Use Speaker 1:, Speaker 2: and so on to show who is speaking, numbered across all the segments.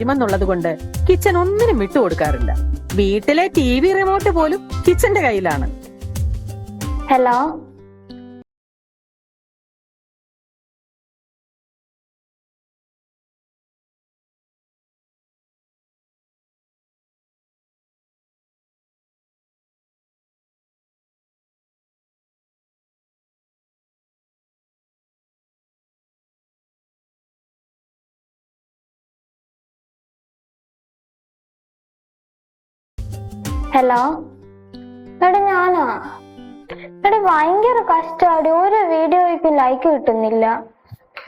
Speaker 1: എന്നുള്ളത് കൊണ്ട് കിച്ചൺ ഒന്നിനും വിട്ടുകൊടുക്കാറില്ല. വീട്ടിലെ TV റിമോട്ട് പോലും കിച്ചന്റെ കയ്യിലാണ്.
Speaker 2: Hello, hello. എടാ ഞാനാ. എടാ ഭയങ്കര കഷ്ടാടി, ഒരു വീഡിയോയ്ക്ക് ലൈക്ക് കിട്ടുന്നില്ല.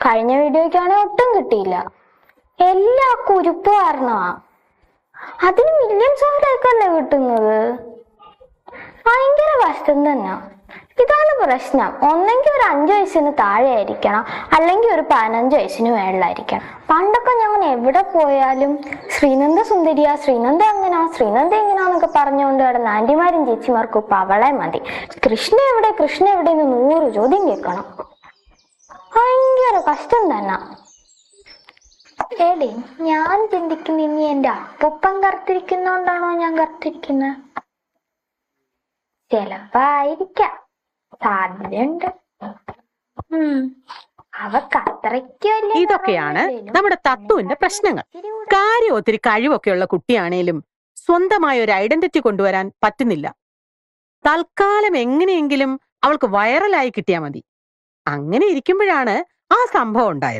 Speaker 2: കഴിഞ്ഞ വീഡിയോയ്ക്കാണെങ്കിൽ ഒട്ടും കിട്ടിയില്ല. എല്ലാ കുരുപ്പ് കാരണമാ. അതിന് മില്യൺസ് ഓഫ് ലൈക്കല്ലേ കിട്ടുന്നത്. ഭയങ്കര കഷ്ടം തന്നെ. ഇതാണ് പ്രശ്നം. ഒന്നെങ്കിൽ ഒരു 5 വയസ്സിന് താഴെ ആയിരിക്കണം, അല്ലെങ്കിൽ ഒരു 15 വയസ്സിന് മേളിലായിരിക്കണം. പണ്ടൊക്കെ ഞങ്ങൾ എവിടെ പോയാലും ശ്രീനന്ദ സുന്ദരിയാ, ശ്രീനന്ദ അങ്ങനാ, ശ്രീനന്ദ എങ്ങനാന്നൊക്കെ പറഞ്ഞുകൊണ്ട് കിടന്ന ആന്റിമാരും ചേച്ചിമാർക്കും ഇപ്പൊ അവളെ മതി. കൃഷ്ണ എവിടെ, കൃഷ്ണ എവിടെ എന്ന് 100 ചോദ്യം കേൾക്കണം. ഭയങ്കര കഷ്ടം തന്നെ. ഏടി, ഞാൻ ചിന്തിക്കുന്ന ഇനി എന്റെ അപ്പൂപ്പൻ കറുത്തിരിക്കുന്നോണ്ടാണോ ഞാൻ കറുത്തിരിക്കുന്നത്? ചിലപ്പോ ആയിരിക്കാം, സാധ്യതയുണ്ട്. അവക്ക് അത്രയ്ക്ക്
Speaker 1: ഇതൊക്കെയാണ് നമ്മുടെ തത്തുവിന്റെ പ്രശ്നങ്ങൾ. കാര്യം ഒത്തിരി കഴിവൊക്കെയുള്ള കുട്ടിയാണേലും സ്വന്തമായ ഒരു ഐഡന്റിറ്റി കൊണ്ടുവരാൻ പറ്റുന്നില്ല. തൽക്കാലം എങ്ങനെയെങ്കിലും അവൾക്ക് വൈറലായി കിട്ടിയാൽ മതി. അങ്ങനെ ഇരിക്കുമ്പോഴാണ് ആ സംഭവം ഉണ്ടായത്.